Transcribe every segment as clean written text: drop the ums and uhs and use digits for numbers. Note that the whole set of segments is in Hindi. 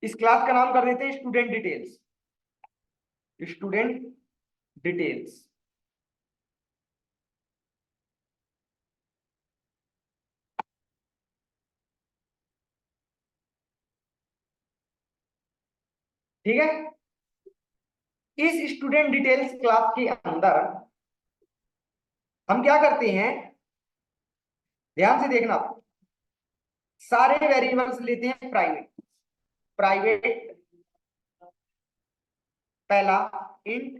इस क्लास का नाम कर देते हैं स्टूडेंट डिटेल्स। Student details. ठीक है। इस स्टूडेंट डिटेल्स क्लास के अंदर हम क्या करते हैं, ध्यान से देखना, सारे वेरिएबल्स लेते हैं प्राइवेट। प्राइवेट पहला इंट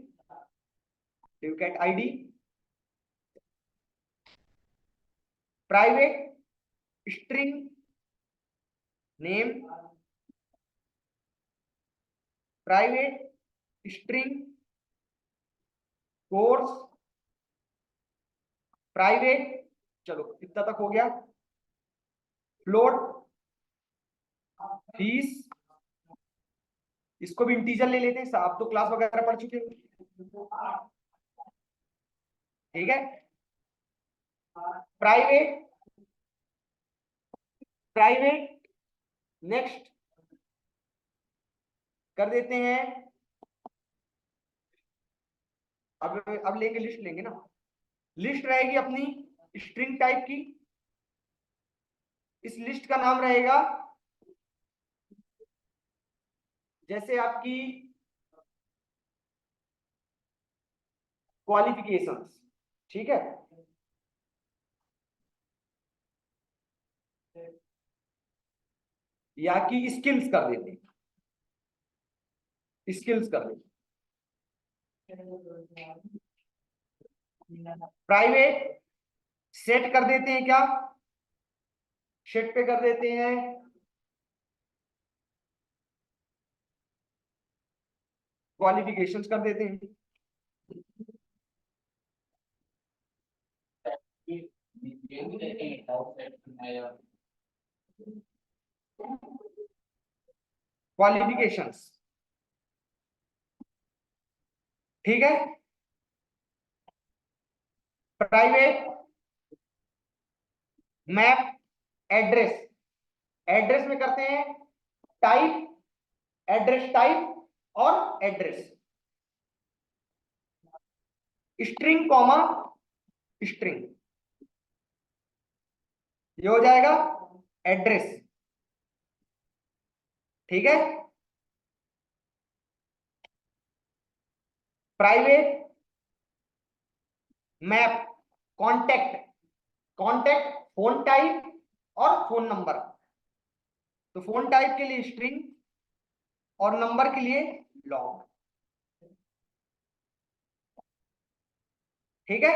डुकेट ID, private string name, private string course, private, चलो इतना तक हो गया, फ्लोट फीस, इसको भी इंटीजर ले लेते हैं, आप तो क्लास वगैरह पढ़ चुके हो। ठीक है। प्राइवेट प्राइवेट नेक्स्ट कर देते हैं। अब लेंगे, लिस्ट लेंगे ना। लिस्ट रहेगी अपनी स्ट्रिंग टाइप की। इस लिस्ट का नाम रहेगा जैसे आपकी क्वालिफिकेशंस। ठीक है। या कि स्किल्स कर देते हैं, स्किल्स कर देते हैं। प्राइवेट सेट कर देते हैं, क्या सेट पे कर देते हैं क्वालिफिकेशंस कर देते हैं। क्वालिफिकेशंस। ठीक है। प्राइवेट मैप एड्रेस, एड्रेस में करते हैं टाइप, एड्रेस टाइप और एड्रेस। स्ट्रिंग कॉमा स्ट्रिंग, ये हो जाएगा एड्रेस। ठीक है। Private map contact, contact phone type और फोन नंबर। तो फोन टाइप के लिए स्ट्रिंग और नंबर के लिए लॉन्ग। ठीक है।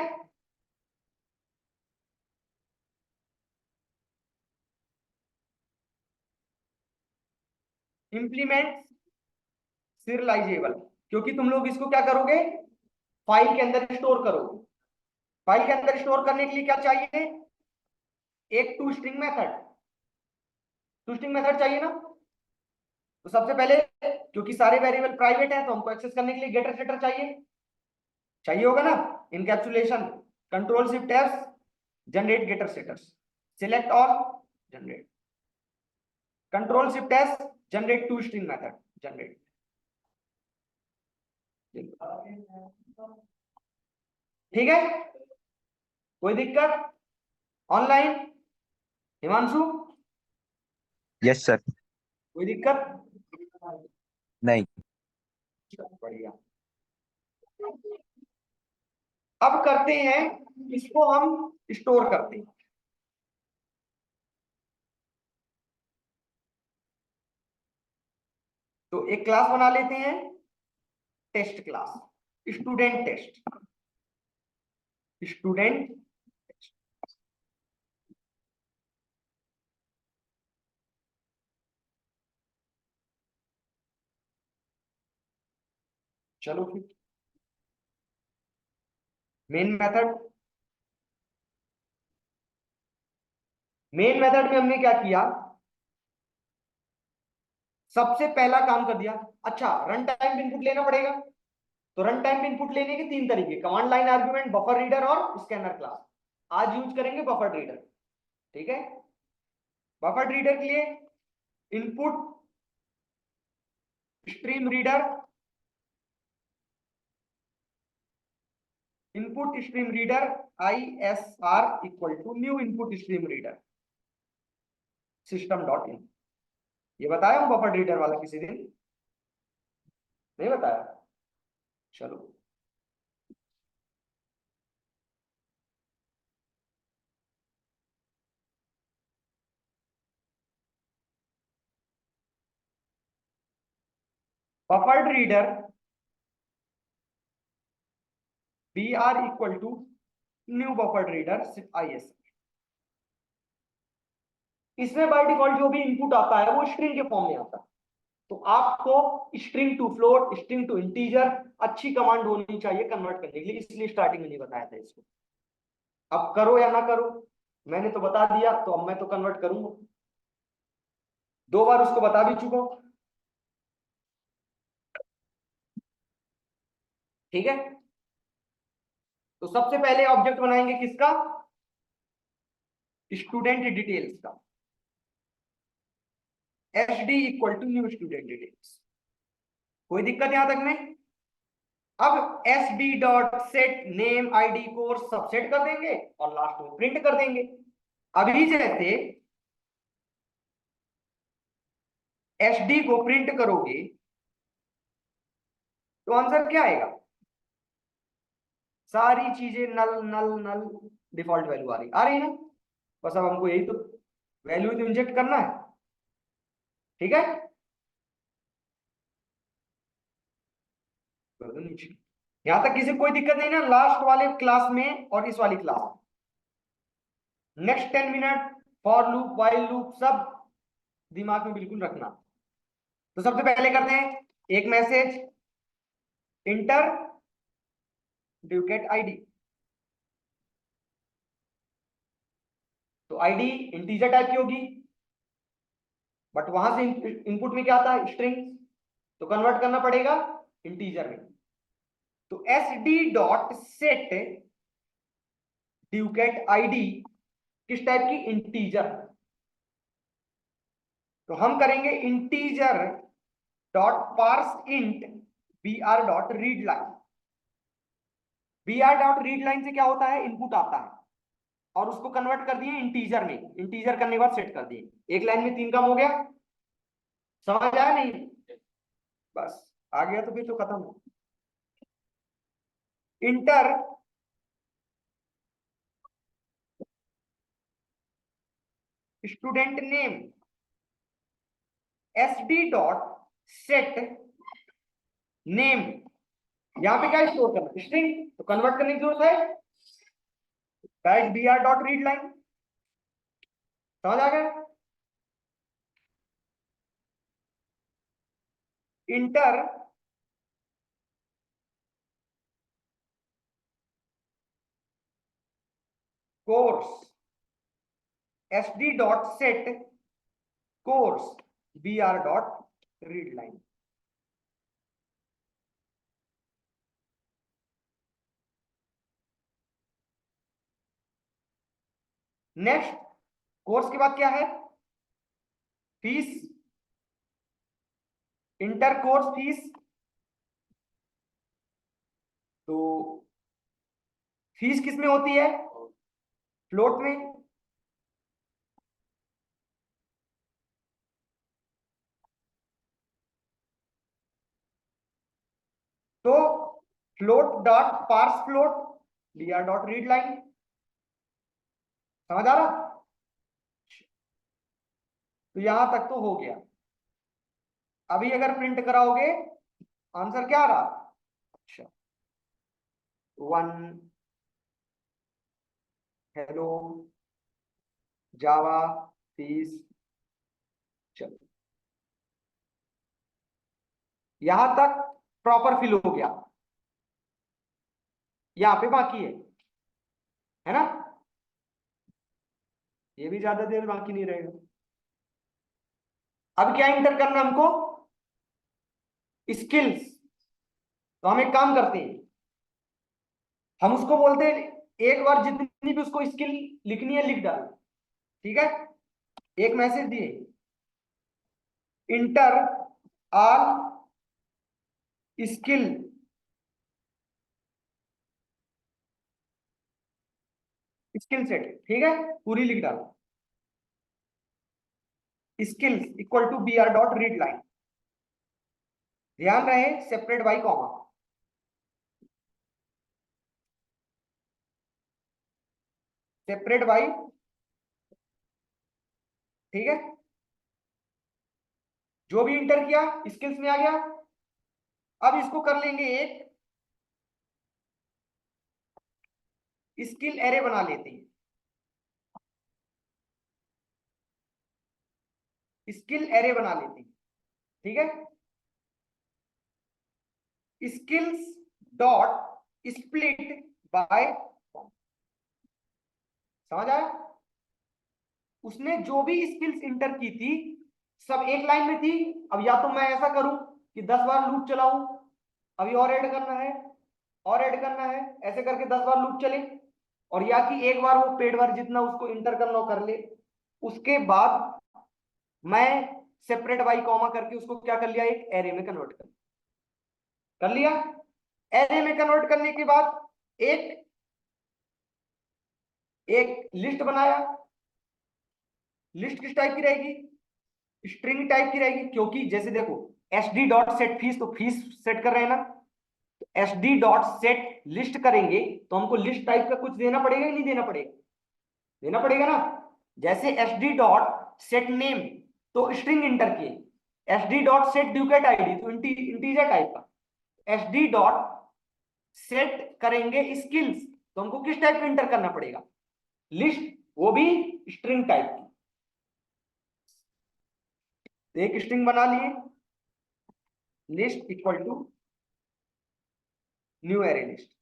इंप्लीमेंट सीरियलाइजेबल, क्योंकि तुम लोग इसको क्या करोगे, फाइल के अंदर स्टोर करोगे। फाइल के अंदर स्टोर करने के लिए क्या चाहिए, एक to string method. To string method चाहिए ना। तो सबसे पहले, क्योंकि सारे वेरिएबल प्राइवेट हैं, तो हमको एक्सेस करने के लिए गेटर सेटर चाहिए होगा ना। Encapsulation control shift S, generate getter setters, select all, generate, control shift S, generate to string method, generate. ठीक है। कोई दिक्कत ऑनलाइन, हिमांशु? Yes sir. कोई दिक्कत नहीं। बढ़िया। अब करते हैं, इसको हम स्टोर करते हैं। तो एक क्लास बना लेते हैं, test class, student test, student. चलो फिर मेन मेथड, मेन मेथड में हमने क्या किया, सबसे पहला काम कर दिया। अच्छा, रन टाइम इनपुट लेना पड़ेगा। तो रन टाइम इनपुट लेने के तीन तरीके, command line argument, buffer reader और स्कैनर क्लास। आज यूज करेंगे बफर रीडर। ठीक है। बफर रीडर के लिए input stream reader, input stream reader ISR equal to new input stream reader system dot in. ये बताया हूं बफर रीडर वाला किसी दिन? नहीं बताया? चलो, buffered reader BR equal to new buffered reader ISR। इसमें बाय डिफॉल्ट जो भी इनपुट आता है वो स्ट्रिंग के फॉर्म में आता है, तो आपको string to float, string to integer अच्छी कमांड होनी चाहिए कन्वर्ट करने के लिए, इसलिए स्टार्टिंग में नहीं बताया था इसको। अब करो या ना करो, मैंने तो बता दिया, तो अब मैं तो कन्वर्ट करूंगा। 2 बार उसको बता भी चुका हूं, ठीक है। तो सबसे पहले ऑब्जेक्ट बनाएंगे किसका? स्टूडेंट डिटेल्स का। SD equal to new student details. कोई दिक्कत यहां तक में? अब SB dot set name ID course सब सेट कर देंगे और लास्ट में प्रिंट कर देंगे। अभी जैसे SD को प्रिंट करोगे तो आंसर क्या आएगा? सारी चीजें नल नल नल, डिफॉल्ट वैल्यू आ रही है ना? बस अब हमको यही तो वैल्यू तो इंजेक्ट करना है, ठीक है। कर दो नीचे। यहां तक किसी कोई दिक्कत नहीं ना, लास्ट वाले क्लास में और इस वाली क्लास में। Next 10 minute for loop, while loop सब दिमाग में बिल्कुल रखना। तो सबसे पहले करते हैं एक मैसेज, इंटर डुकेट ID। तो ID इंटीजर टाइप की होगी, बट वहां से इनपुट में क्या आता है? स्ट्रिंग, तो कन्वर्ट करना पड़ेगा इंटीजर में। तो SD डॉट सेट डुकेट ID किस टाइप की? इंटीजर। तो हम करेंगे integer dot parse int BR dot read line. BR dot read line से क्या होता है? इनपुट आता है और उसको कन्वर्ट कर दिए इंटीजर में, इंटीजर करने के बाद सेट कर दिए। एक लाइन में 3 काम हो गया, समझ आया नहीं? बस आ गया तो फिर तो खत्म हो। Inter student name SD dot set name. यहां पे क्या स्टोर करना? स्ट्रिंग, तो कन्वर्ट करने की जरूरत है right BR dot read line. समझ आ गया? Enter course SD dot set course BR dot read line. Next, course के बाद क्या है? Fees, enter course fees. तो फीस किस में होती है? फ्लोट में। तो float dot parse float BR dot read line. समझ आ रहा? तो यहां तक तो हो गया। अभी अगर प्रिंट कराओगे आंसर क्या आ रहा? अच्छा, 1 हेलो जावा फीस। चलो, यहां तक प्रॉपर फिल हो गया, यहां पे बाकी है ना? ये भी ज्यादा देर बाकी नहीं रहेगा। अब क्या इंटर करना हमको? स्किल्स। तो हम एक काम करते हैं, हम उसको बोलते हैं एक बार जितनी भी उसको स्किल लिखनी है लिख डालो, ठीक है। एक मैसेज दिए, enter all skill skill set, ठीक है, पूरी लिख डालो। Skills equal to B R dot read line, ध्यान रहे separate by comma, separate by, ठीक है, जो भी इंटर किया स्किल्स में आ गया। अब इसको कर लेंगे एक स्किल एरे बना लेते हैं, स्किल एरे बना लेते हैं, ठीक है। स्किल्स डॉट स्प्लिट बाय, समझ आया? उसने जो भी स्किल्स इंटर की थी सब एक लाइन में थी। अब या तो मैं ऐसा करूं कि 10 बार लूप चलाऊं, अभी और ऐड करना है, और ऐड करना है, ऐसे करके 10 बार लूप चले, और या कि एक बार वो पेड बार जितना उसको इंटर करना हो कर ले। उसके बाद मैं सेपरेट बाई कॉमा करके उसको क्या कर लिया, एक एरे में कन्वर्ट कर लिया। एरे में कन्वर्ट करने के बाद एक एक लिस्ट बनाया। लिस्ट किस टाइप की रहेगी, स्ट्रिंग टाइप की रहेगी, क्योंकि जैसे देखो S D dot set fees, तो फीस सेट कर रहे हैं ना, S D dot set list करेंगे तो हमको लिस्ट टाइप का कुछ देना पड़ेगा या नहीं देना पड़ेगा, देना पड़ेगा ना। जैसे S D dot set name, तो स्ट्रिंग इंटर किए। एस डी डॉट सेट ड्यूकेट आईडी, तो इंटीजर टाइप का। एस डी डॉट सेट करेंगे स्किल्स, तो हमको किस टाइप का इंटर करना पड़ेगा, लिस्ट, वो भी स्ट्रिंग टाइप की। तो एक स्ट्रिंग बना लिए, list equal to new array list.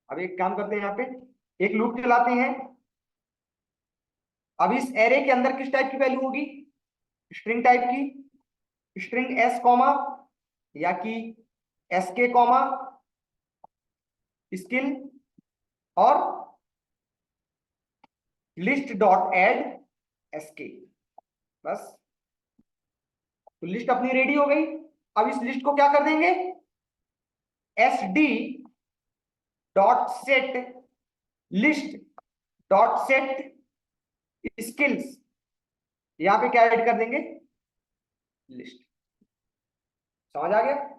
अब एक काम करते हैं, यहाँ पे एक लूप चलाते हैं। अब इस एरे के अंदर किस टाइप की वैल्यू होगी, स्ट्रिंग टाइप की, स्ट्रिंग एस कॉमा, या कि एस के कॉमा स्किल, और लिस्ट डॉट एड एस के, बस। तो लिस्ट अपनी रेडी हो गई। अब इस लिस्ट को क्या कर देंगे, S D dot set list dot set skills, यहां पे क्या ऐड कर देंगे, लिस्ट। समझ आ गया?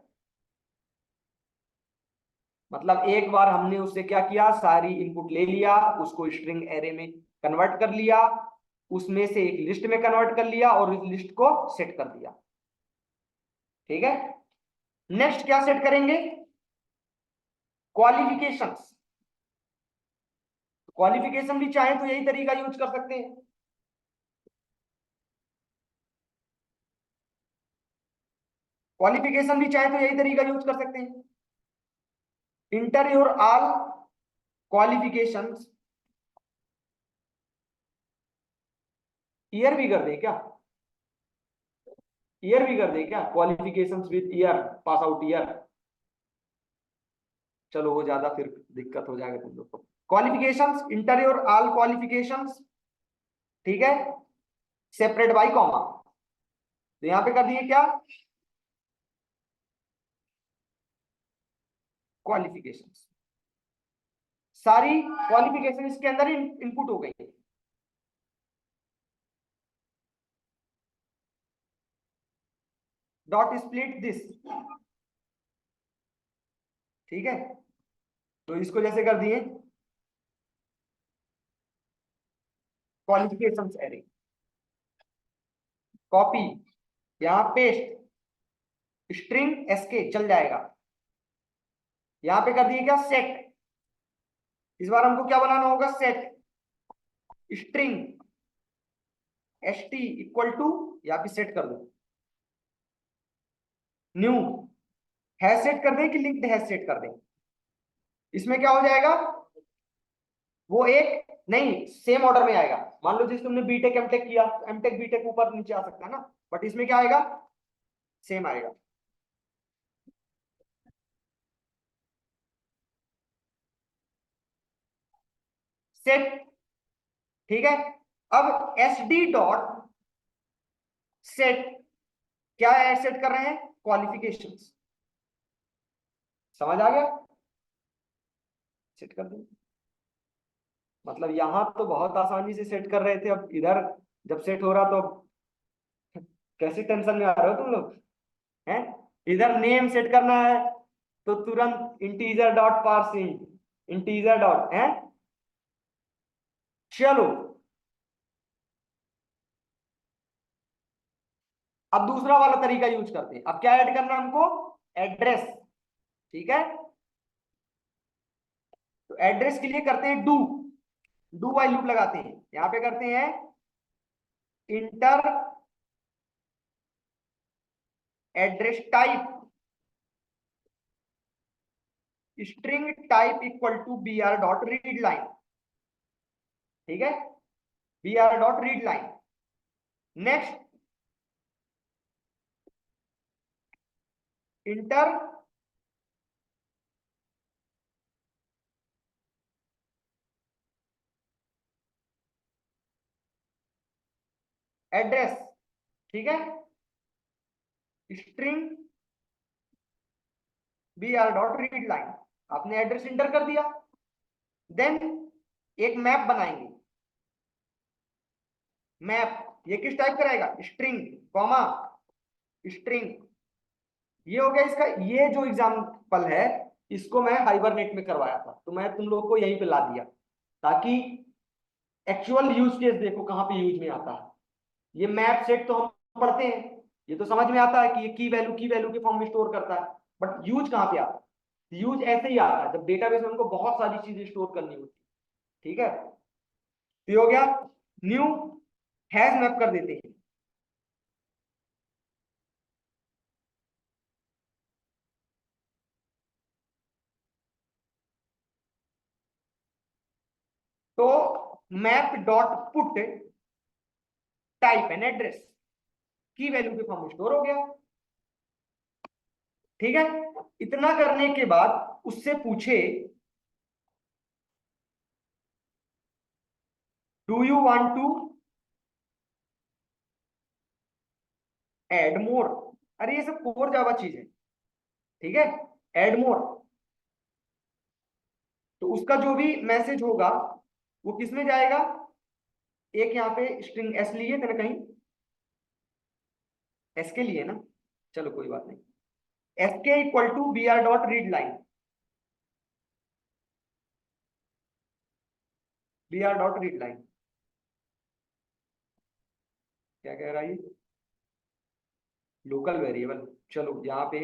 मतलब एक बार हमने उससे क्या किया, सारी इनपुट ले लिया, उसको स्ट्रिंग एरे में कन्वर्ट कर लिया, उसमें से एक लिस्ट में कन्वर्ट कर लिया और इस लिस्ट को सेट कर दिया, ठीक है। नेक्स्ट क्या सेट करेंगे, क्वालिफिकेशंस। क्वालिफिकेशन भी चाहे तो यही तरीका यूज कर सकते हैं। क्वालिफिकेशन भी चाहे तो यही तरीका यूज कर सकते हैं। Inter your all qualifications, year भी कर दें क्या, ईयर भी कर दें क्या, qualifications with year, pass out year. चलो वो ज्यादा फिर दिक्कत हो जाएगा तुम लोग को। Qualifications, inter your all qualifications, ठीक है, सेपरेट बाई कॉमा। तो यहां पे कर दिए क्या, क्वालिफिकेशंस, सारी क्वालिफिकेशन इसके अंदर इनपुट हो गई। डॉट स्प्लिट दिस, ठीक है। तो इसको जैसे कर दिए क्वालिफिकेशंस एरे, कॉपी, यहां पेस्ट, स्ट्रिंग एसके चल जाएगा। यहां पे कर दिए क्या, सेट। इस बार हमको क्या बनाना होगा, set string S T equal to, यहाँ पे सेट कर दो न्यू, हैश सेट कर दें कि लिंक्ड हैश सेट कर दें। इसमें क्या हो जाएगा, वो एक नहीं सेम ऑर्डर में आएगा। मान लो जैसे तुमने बीटेक एमटेक किया, एमटेक बीटेक ऊपर नीचे आ सकता है ना, बट इसमें क्या आएगा, सेम आएगा। सेट, ठीक है। अब एस डी डॉट सेट, क्या है सेट कर रहे हैं, क्वालिफिकेशंस। समझ आ गया, सेट कर दो। मतलब यहां तो बहुत आसानी से सेट कर रहे थे, अब इधर जब सेट हो रहा तो कैसे टेंशन में आ रहे हो तुम लोग हैं। इधर नेम सेट करना है तो तुरंत integer dot parsing, integer dot है। चलो अब दूसरा वाला तरीका यूज करते हैं। अब क्या ऐड करना है हमको, एड्रेस। ठीक है, तो एड्रेस के लिए करते हैं डू वाइल लूप लगाते हैं। यहां पे करते हैं enter address type string type equal to B R dot read line. ठीक है, B R dot read line. Next enter address. ठीक है, string B R dot read line. आपने एड्रेस इंटर कर दिया। देन एक मैप बनाएंगे। मैप ये किस टाइप का रहेगा, स्ट्रिंग कॉमा स्ट्रिंग। ये हो गया इसका। ये जो एग्जाम्पल है इसको मैं हाइबरनेट में करवाया था, तो मैं तुम लोग को यहीं पे ला दिया ताकि एक्चुअल यूज केस देखो कहां पे यूज में आता है। ये मैप सेट तो हम पढ़ते हैं, ये तो समझ में आता है कि ये की वैल्यू के फॉर्म में स्टोर करता है, बट यूज कहां पे आता है, यूज ऐसे ही आता है जब डेटाबेस में हमको बहुत सारी चीजें स्टोर करनी होती है। ठीक है, तो ये हो गया। न्यू हैज मैप कर देते हैं। तो map dot put type and address की वैल्यू के फॉर्म में स्टोर हो गया। ठीक है, इतना करने के बाद उससे पूछे do you want to add more. अरे ये सब कोर जावा चीज है। ठीक है, ऐड मोर, तो उसका जो भी मैसेज होगा वो किस में जाएगा। एक यहाँ पे स्ट्रिंग एस लिए थे ना कहीं, एस के लिए ना, चलो कोई बात नहीं। S K equal to B R dot read line, B R dot read line. क्या कह रहा है, लोकल वेरिएबल। चलो यहाँ पे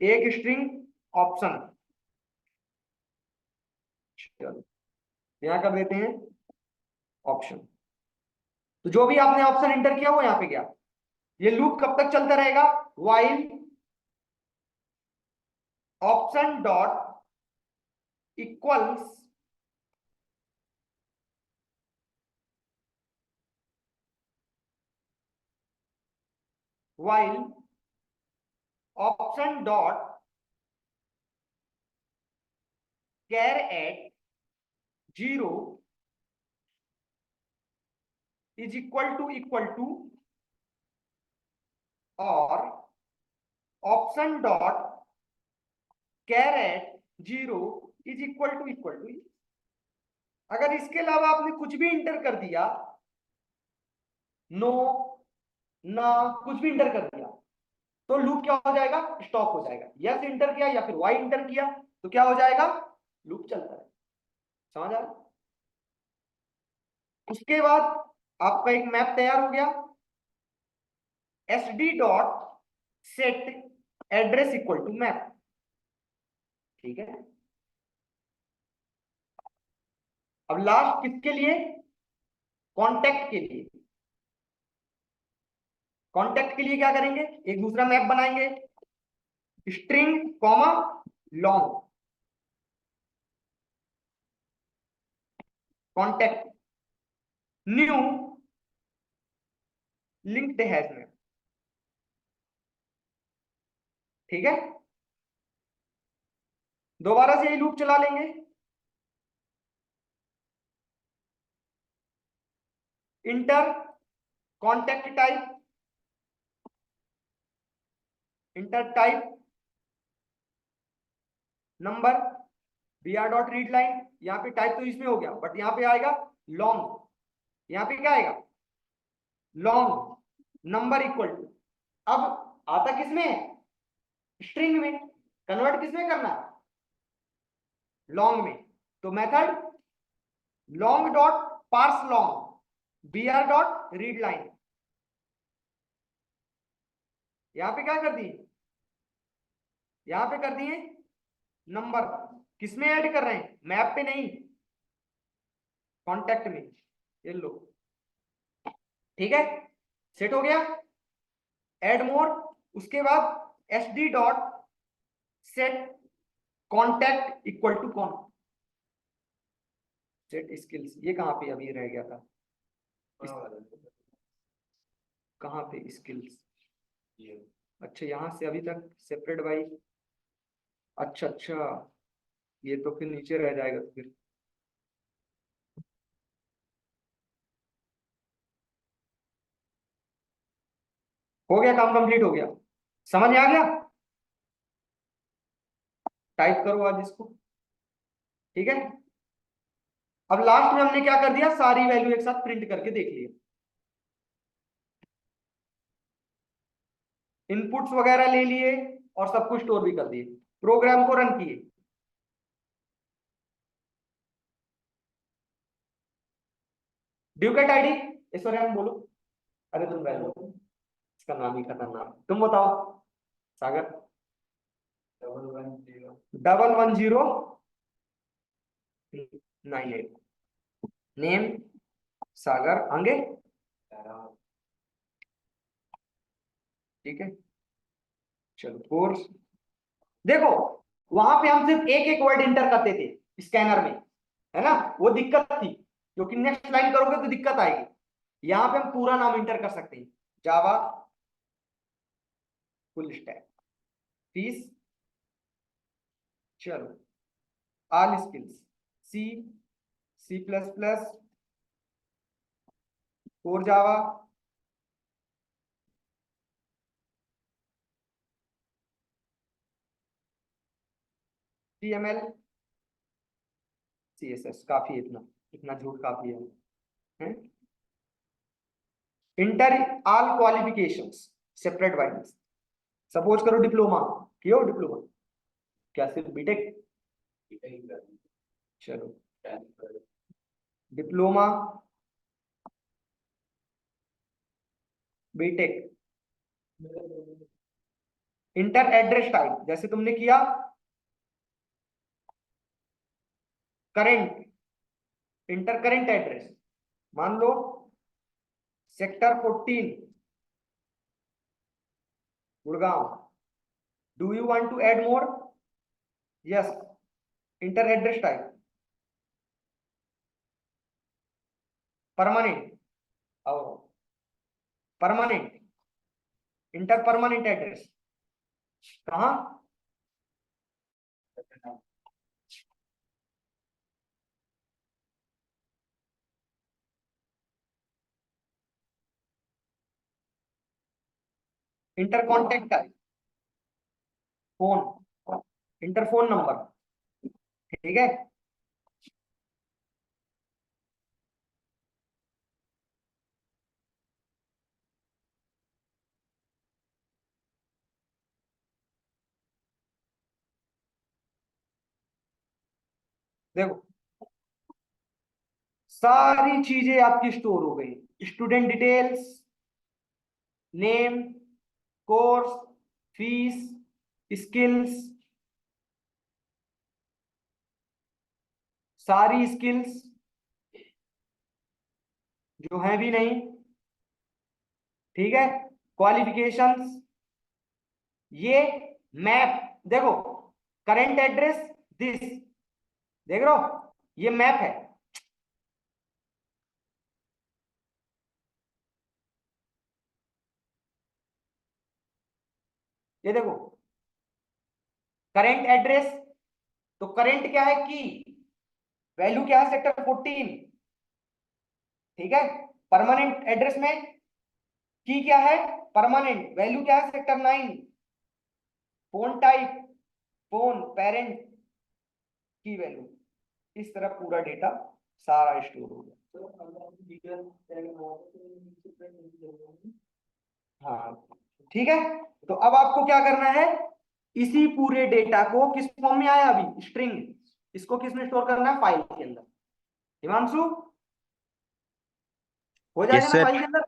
एक स्ट्रिंग ऑप्शन, चलो यहाँ कर देते हैं ऑप्शन। तो जो भी आपने ऑप्शन इंटर किया वो यहाँ पे गया। ये लूप कब तक चलता रहेगा, while option dot equals while option dot char at zero is equal to और option dot char at zero is equal to. अगर इसके अलावा आपने कुछ भी इंटर कर दिया, नो ना कुछ भी इंटर कर दिया, तो लूप क्या हो जाएगा, स्टॉप हो जाएगा। यस इंटर किया या फिर वाई इंटर किया तो क्या हो जाएगा, लूप चलता है। समझ आ रहा है? उसके बाद आपका एक मैप तैयार हो गया, S D dot set address equal to map. ठीक है, अब लास्ट किसके लिए, कॉन्टेक्ट के लिए। कॉन्टेक्ट के लिए क्या करेंगे, एक दूसरा मैप बनाएंगे, string comma long contact new linked hash map. ठीक है, दोबारा से यही लूप चला लेंगे। Inter contact type, inter type number, br dot read line. यहाँ पे टाइप तो इसमें हो गया, बट यहाँ पे आएगा लॉन्ग। यहाँ पे क्या आएगा? लॉन्ग नंबर इक्वल टू, अब आता किसमें है? स्ट्रिंग में। कन्वर्ट किसमें करना है? लॉन्ग में। तो method long dot parse long br dot read line. यहां पे क्या कर दिए? यहां पे कर दिए नंबर। किसमें ऐड कर रहे हैं? मैप पे नहीं, कॉन्टेक्ट में। ये लो, ठीक है, सेट हो गया। एड मोर, उसके बाद S D dot set contact equal to कौन, सेट स्किल्स। ये कहां पे अभी रह गया था? कहां पे स्किल्स? अच्छा, यहां से अभी तक सेपरेट बाई। अच्छा अच्छा, ये तो फिर नीचे रह जाएगा फिर। हो गया, काम कंप्लीट हो गया, समझ में आ गया? टाइप करो आज इसको, ठीक है। अब लास्ट में हमने क्या कर दिया? सारी वैल्यू एक साथ प्रिंट करके देख लिया। इनपुट्स वगैरह ले लिए और सब कुछ स्टोर भी कर दिए। प्रोग्राम को रन किए। ड्यूकेट आईडी, ईश्वरयान बोलो। अरे तुम वैल्यू, इसका नाम ही खतरनाक, तुम बताओ सागर। 111098। नेम सागर आगे, ठीक है। चलो कोर्स, देखो वहां पे हम सिर्फ एक एक वर्ड इंटर करते थे स्कैनर में, है ना, वो दिक्कत थी, क्योंकि नेक्स्ट लाइन करोगे तो दिक्कत आएगी। यहां पे हम पूरा नाम इंटर कर सकते हैं, जावा फुल स्टैक, फीस, चलो all skills, C, C plus plus, core Java, HTML, CSS। काफी है, इतना इतना झूठ काफी है? Enter all qualifications separate by this. Suppose करो डिप्लोमा क्यों, डिप्लोमा क्या सिर्फ बीटेक? चलो diploma BTech. Enter address type जैसे तुमने किया, करेंट, इंटर करेंट एड्रेस। मान लो sector 14 Gurgaon. Do you want to add more? Yes, enter address type permanent, और परमानेंट, इंटर परमानेंट एड्रेस कहाँ? Inter contact type phone, inter phone number, ठीक है। देखो सारी चीजें आपकी स्टोर हो गई, student details, name, course, fees, skills, सारी स्किल्स जो है भी नहीं, ठीक है। क्वालिफिकेशंस, ये मैप, देखो करंट एड्रेस दिस, देख रहे हो ये मैप है। ये देखो करंट एड्रेस, तो करंट क्या है की वैल्यू क्या है? सेक्टर 14, ठीक है। परमानेंट एड्रेस में की क्या है, परमानेंट वैल्यू क्या है, sector 9। Phone type, phone parent की वैल्यू, इस तरह पूरा डेटा सारा स्टोर हो गया। हाँ ठीक है। तो अब आपको क्या करना है, इसी पूरे डेटा को किस फॉर्म में आया अभी, स्ट्रिंग, इसको किसमें स्टोर करना है, फाइल के अंदर। हिमांशु, हो जाएगा यस ना सर, फाइल के अंदर।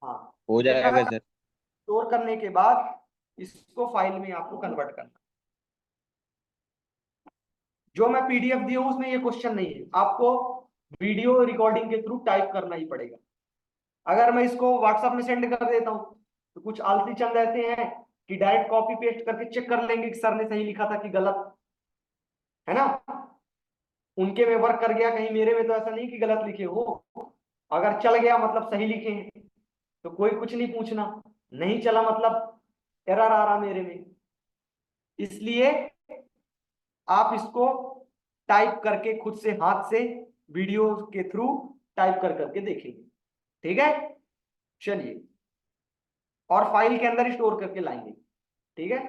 हाँ, हो जाएगा सर। स्टोर करने के बाद इसको फाइल में आपको कन्वर्ट करना। जो मैं पीडीएफ दी हूं उसमें ये क्वेश्चन नहीं है, आपको वीडियो रिकॉर्डिंग के थ्रू टाइप करना ही पड़ेगा। अगर मैं इसको व्हाट्सएप में सेंड कर देता हूं तो कुछ आलसी चंद ऐसे हैं कि डायरेक्ट कॉपी पेस्ट करके चेक कर लेंगे कि सर ने सही लिखा था कि गलत, है ना। उनके में वर्क कर गया, कहीं मेरे में तो ऐसा नहीं कि गलत लिखे हो। अगर चल गया मतलब सही लिखे हैं, तो कोई कुछ नहीं पूछना। नहीं चला मतलब एरर आ रहा मेरे में। इसलिए आप इसको टाइप करके खुद से हाथ से वीडियो के थ्रू टाइप कर करके देखेंगे, ठीक है। चलिए, और फाइल के अंदर स्टोर करके लाएंगे, ठीक है।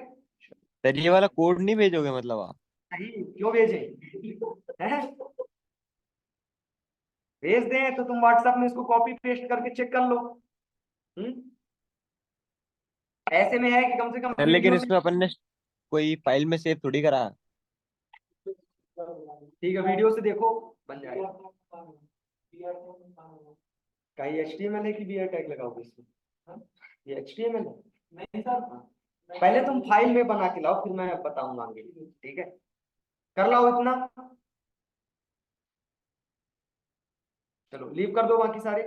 सर ये वाला कोड नहीं भेजोगे मतलब आप? नहीं, क्यों भेजें हैं? भेज दें तो तुम व्हाट्सएप में इसको कॉपी पेस्ट करके चेक कर लो। हम्म, ऐसे में है कि कम से कम सर लेकिन वीडियो से। इसमें अपन ने कोई फाइल में सेव थोड़ी करा। ठीक है, वीडियो से देखो, बन जाएगा। का ये HTML है कि BR टैग लगाओगे इसमें, ये HTML है। नहीं सर, पहले तुम फाइल में बना के लाओ, फिर मैं बताऊंगा आगे, ठीक है। कर लाओ इतना, चलो लीव कर दो बाकी सारे।